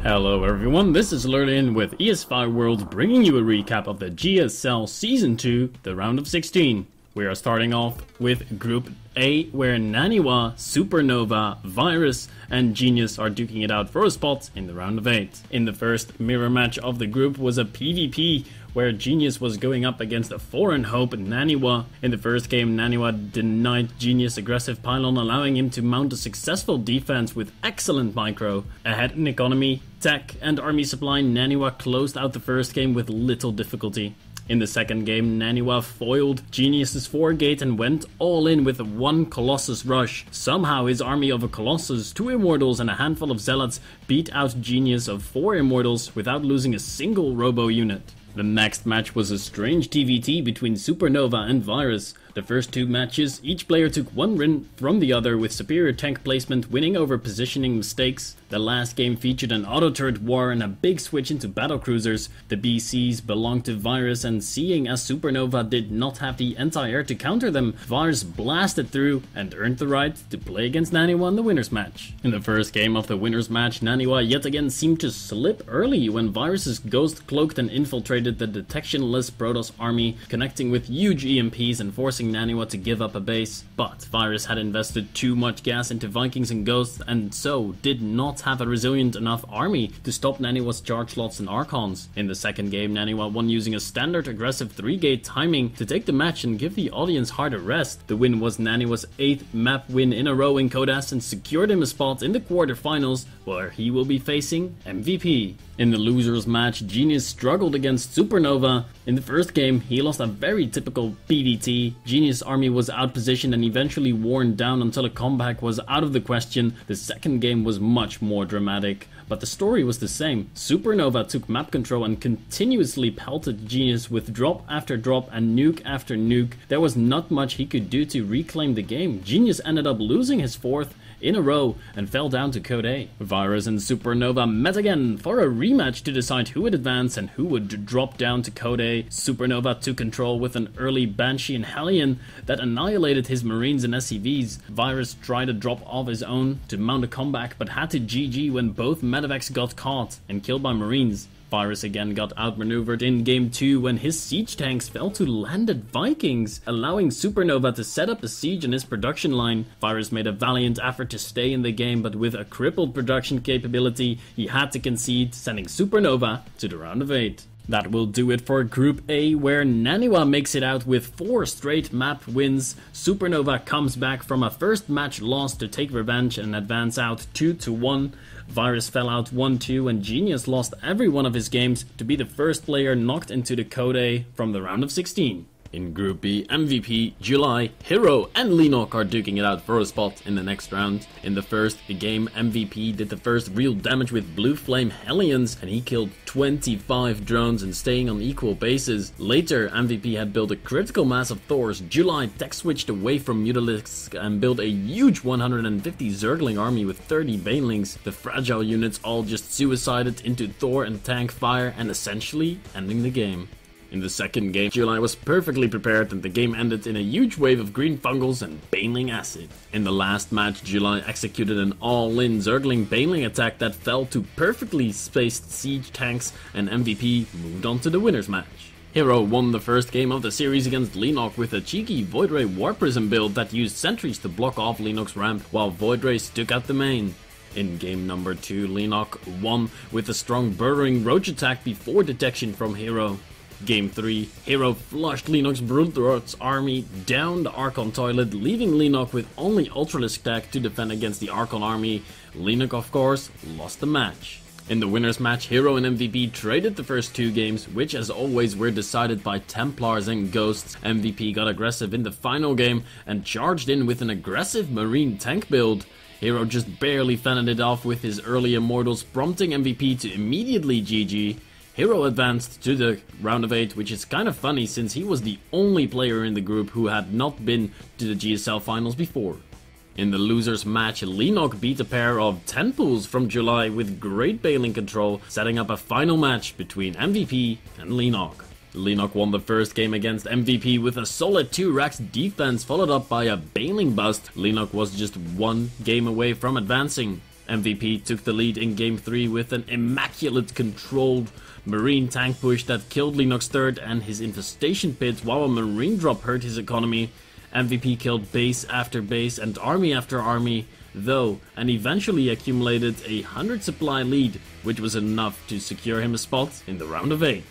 Hello everyone, this is Lyrlian with ESFI World bringing you a recap of the GSL Season 2, the round of 16. We are starting off with Group A, where Naniwa, Supernova, Virus, and Genius are duking it out for a spot in the round of 8. In the first mirror match of the group was a PvP, where Genius was going up against a foreign hope, Naniwa. In the first game, Naniwa denied Genius aggressive pylon, allowing him to mount a successful defense with excellent micro. Ahead in economy, tech, and army supply, Naniwa closed out the first game with little difficulty. In the second game, Naniwa foiled Genius's 4-gate and went all in with one Colossus rush. Somehow his army of a Colossus, 2 Immortals and a handful of Zealots beat out Genius of 4 Immortals without losing a single Robo unit. The next match was a strange TVT between Supernova and Virus. The first 2 matches, each player took one win from the other with superior tank placement winning over positioning mistakes. The last game featured an auto-turret war and a big switch into battlecruisers. The BCs belonged to Virus, and seeing as Supernova did not have the anti-air to counter them, Virus blasted through and earned the right to play against Naniwa in the winners match. In the first game of the winners match, Naniwa yet again seemed to slip early when Virus's ghost cloaked and infiltrated the detectionless Protoss army, connecting with huge EMPs and forcing Naniwa to give up a base. But Virus had invested too much gas into Vikings and Ghosts, and so did not have a resilient enough army to stop Naniwa's charge slots and Archons. In the second game, Naniwa won using a standard aggressive 3-gate timing to take the match and give the audience hard a rest. The win was Naniwa's 8th map win in a row in Code S and secured him a spot in the quarterfinals, where he will be facing MVP. In the losers match, Genius struggled against Supernova. In the first game, he lost a very typical PvT. Genius' army was outpositioned and eventually worn down until a comeback was out of the question. The second game was much more dramatic, but the story was the same. Supernova took map control and continuously pelted Genius with drop after drop and nuke after nuke. There was not much he could do to reclaim the game. Genius ended up losing his 4th in a row and fell down to Code A. Virus and Supernova met again for a rematch to decide who would advance and who would drop down to Code A. Supernova took control with an early Banshee and Hellion that annihilated his Marines and SCVs. Virus tried to drop off his own to mount a comeback, but had to GG when both medevacs got caught and killed by Marines. Virus again got outmaneuvered in game 2 when his siege tanks fell to landed Vikings, allowing Supernova to set up a siege in his production line. Virus made a valiant effort to stay in the game, but with a crippled production capability, he had to concede, sending Supernova to the round of 8. That will do it for Group A, where Naniwa makes it out with 4 straight map wins. Supernova comes back from a first match loss to take revenge and advance out 2-1. Virus fell out 1-2 and Genius lost every one of his games to be the first player knocked into the Code A from the round of 16. In Group B, MVP, July, Hero, and Lynok are duking it out for a spot in the next round. In the first game, MVP did the first real damage with Blue Flame Hellions, and he killed 25 drones and staying on equal bases. Later, MVP had built a critical mass of Thors. July tech switched away from Mutalisk and built a huge 150 Zergling army with 30 Banelings. The fragile units all just suicided into Thor and tank fire and essentially ending the game. In the second game, July was perfectly prepared and the game ended in a huge wave of green fungals and Baneling acid. In the last match, July executed an all-in Zergling Baneling attack that fell to perfectly spaced siege tanks, and MVP moved on to the winners match. Hero won the first game of the series against Lynok with a cheeky Void Ray War Prism build that used sentries to block off Lynok's ramp while Void Rays took out the main. In game number 2, Lynok won with a strong burrowing roach attack before detection from Hero. Game 3, Hero flushed Lynok's Bruthrot's army down the Archon toilet, leaving Lynok with only Ultralisk tech to defend against the Archon army. Lynok, of course, lost the match. In the winners match, Hero and MVP traded the first 2 games, which as always were decided by Templars and Ghosts. MVP got aggressive in the final game and charged in with an aggressive Marine tank build. Hero just barely fended it off with his early Immortals, prompting MVP to immediately GG. Hero advanced to the round of 8, which is kind of funny since he was the only player in the group who had not been to the GSL finals before. In the losers match, Lynok beat a pair of 10 pools from July with great Baneling control, setting up a final match between MVP and Lynok. Lynok won the first game against MVP with a solid 2 racks defense followed up by a Baneling bust. Lynok was just 1 game away from advancing. MVP took the lead in Game 3 with an immaculate controlled Marine tank push that killed Lennox third and his infestation pit, while a Marine drop hurt his economy. MVP killed base after base and army after army, though, and eventually accumulated a 100 supply lead, which was enough to secure him a spot in the round of 8.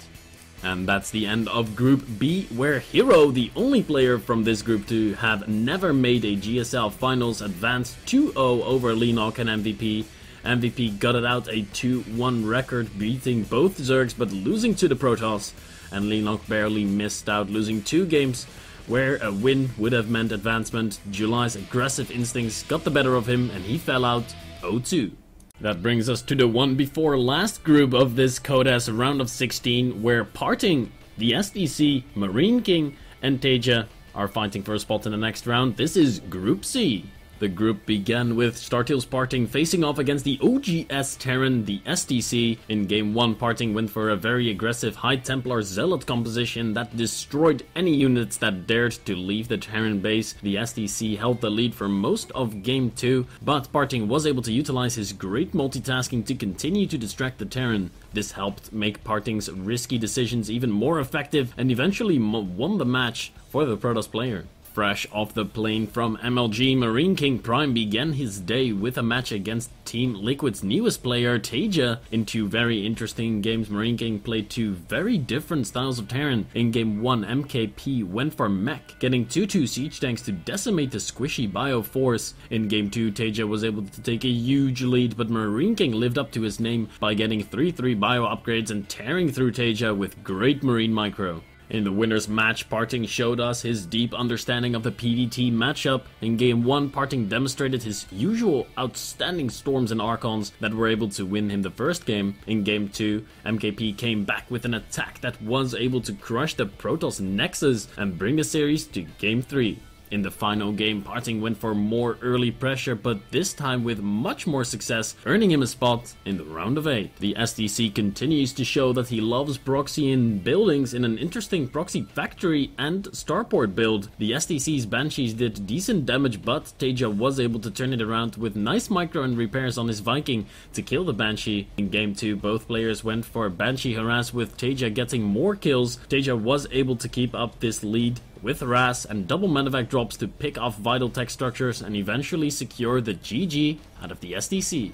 And that's the end of Group B, where Hero, the only player from this group to have never made a GSL Finals, advanced 2-0 over Lennox and MVP. MVP gutted out a 2-1 record, beating both Zergs but losing to the Protoss, and Lennox barely missed out, losing 2 games where a win would have meant advancement. July's aggressive instincts got the better of him and he fell out 0-2. That brings us to the one before last group of this Code S round of 16, where Parting, the SDC, Marine King, and Teja are fighting for a spot in the next round. This is Group C. The group began with Startails Parting facing off against the OGS Terran, the SDC. In Game 1, Parting went for a very aggressive High Templar Zealot composition that destroyed any units that dared to leave the Terran base. The SDC held the lead for most of Game 2, but Parting was able to utilize his great multitasking to continue to distract the Terran. This helped make Parting's risky decisions even more effective and eventually won the match for the Protoss player. Fresh off the plane from MLG, Marine King Prime began his day with a match against Team Liquid's newest player, Teja. In 2 very interesting games, Marine King played 2 very different styles of Terran. In Game 1, MKP went for mech, getting 2-2 siege tanks to decimate the squishy bio force. In Game 2, Teja was able to take a huge lead, but Marine King lived up to his name by getting 3-3 bio upgrades and tearing through Teja with great Marine micro. In the winner's match, Parting showed us his deep understanding of the PvT matchup. In Game 1, Parting demonstrated his usual outstanding Storms and Archons that were able to win him the first game. In Game 2, MKP came back with an attack that was able to crush the Protoss Nexus and bring the series to Game 3. In the final game, Parting went for more early pressure, but this time with much more success, earning him a spot in the round of 8. The SDC continues to show that he loves proxy in buildings in an interesting proxy factory and starport build. The SDC's Banshees did decent damage, but Teja was able to turn it around with nice micro and repairs on his Viking to kill the Banshee. In Game 2, both players went for Banshee harass, with Teja getting more kills. Teja was able to keep up this lead with harass and double medevac drops to pick off vital tech structures and eventually secure the GG out of the SDC.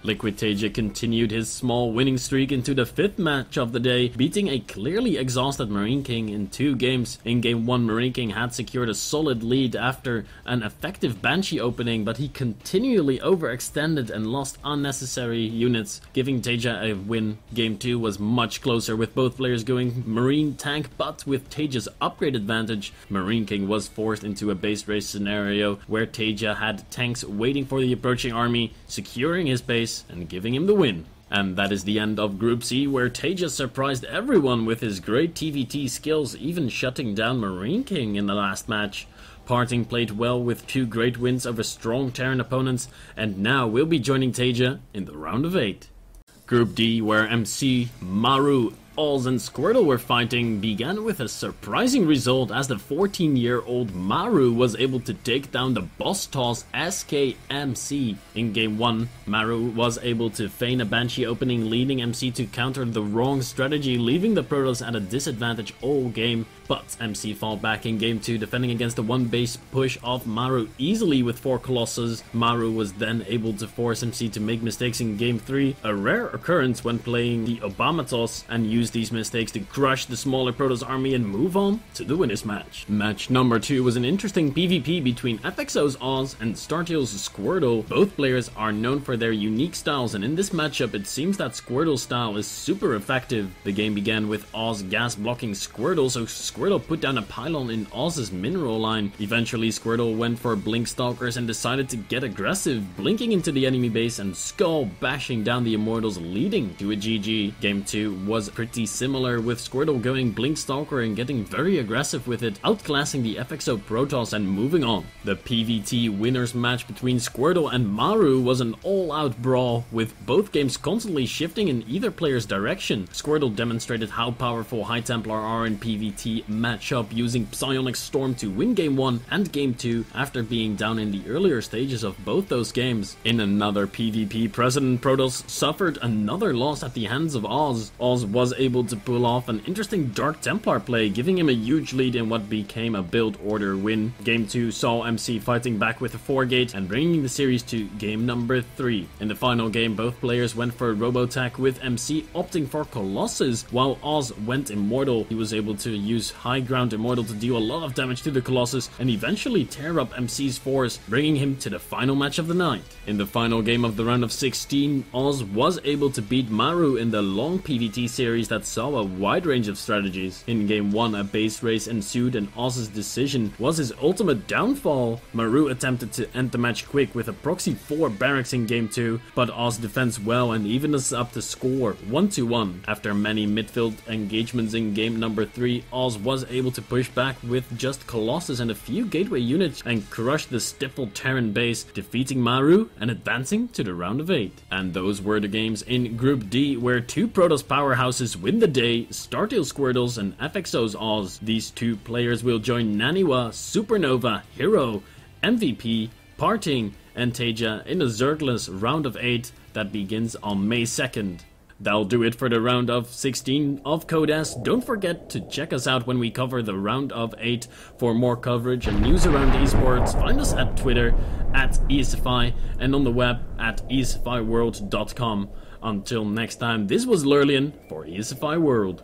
Liquid Teja continued his small winning streak into the 5th match of the day, beating a clearly exhausted Marine King in 2 games. In Game 1, Marine King had secured a solid lead after an effective Banshee opening, but he continually overextended and lost unnecessary units, giving Teja a win. Game 2 was much closer, with both players going Marine tank, but with Teja's upgrade advantage, Marine King was forced into a base race scenario where Teja had tanks waiting for the approaching army, securing his base and giving him the win. And that is the end of Group C, where Teja surprised everyone with his great TVT skills, even shutting down Marine King in the last match. Parting played well with 2 great wins over strong Terran opponents, and now will be joining Teja in the round of 8. Group D, where MC, Maru, Oz and Squirtle were fighting, began with a surprising result as the 14-year-old Maru was able to take down the boss toss SKMC. In Game 1, Maru was able to feign a Banshee opening, leading MC to counter the wrong strategy, leaving the Protoss at a disadvantage all game. But MC fought back in Game 2, defending against the 1 base push of Maru easily with 4 Colossus. Maru was then able to force MC to make mistakes in Game 3, a rare occurrence when playing the Obama toss, and use these mistakes to crush the smaller Protoss army and move on to the winner's match. Match number 2 was an interesting PvP between FXO's Oz and Startails' Squirtle. Both players are known for their unique styles, and in this matchup it seems that Squirtle's style is super effective. The game began with Oz gas blocking Squirtle, so Squirtle put down a pylon in Oz's mineral line. Eventually Squirtle went for Blink Stalkers and decided to get aggressive, blinking into the enemy base and skull bashing down the Immortals, leading to a GG. Game 2 was pretty pretty similar, with Squirtle going Blink Stalker and getting very aggressive with it, outclassing the FXO Protoss and moving on. The PvT winners match between Squirtle and Maru was an all-out brawl, with both games constantly shifting in either player's direction. Squirtle demonstrated how powerful High Templar are in PvT matchup, using Psionic Storm to win Game 1 and Game 2 after being down in the earlier stages of both those games. In another PvP, President Protoss suffered another loss at the hands of Oz. Oz was able to pull off an interesting Dark Templar play, giving him a huge lead in what became a build order win. Game 2 saw MC fighting back with a 4-gate and bringing the series to game number 3. In the final game, both players went for Robotech, with MC opting for Colossus, while Oz went Immortal. He was able to use High Ground Immortal to deal a lot of damage to the Colossus and eventually tear up MC's force, bringing him to the final match of the night. In the final game of the round of 16, Oz was able to beat Maru in the long PvT series that saw a wide range of strategies. In game 1, a base race ensued and Oz's decision was his ultimate downfall. Maru attempted to end the match quick with a proxy 4 barracks in game 2, but Oz defends well and evened us up the score 1-1. After many midfield engagements in game number 3, Oz was able to push back with just Colossus and a few gateway units and crush the Stifle Terran base, defeating Maru and advancing to the round of 8. And those were the games in Group D, where two Protoss powerhouses win the day, Startail Squirtles and FXO's Oz. These two players will join Naniwa, Supernova, Hero, MVP, Parting, and Teja in the Zergless round of 8 that begins on May 2nd. That'll do it for the round of 16 of Code S. Don't forget to check us out when we cover the round of 8 for more coverage and news around esports. Find us at Twitter at ESFI and on the web at esfiworld.com. Until next time, this was Lyrlian for ESFI World.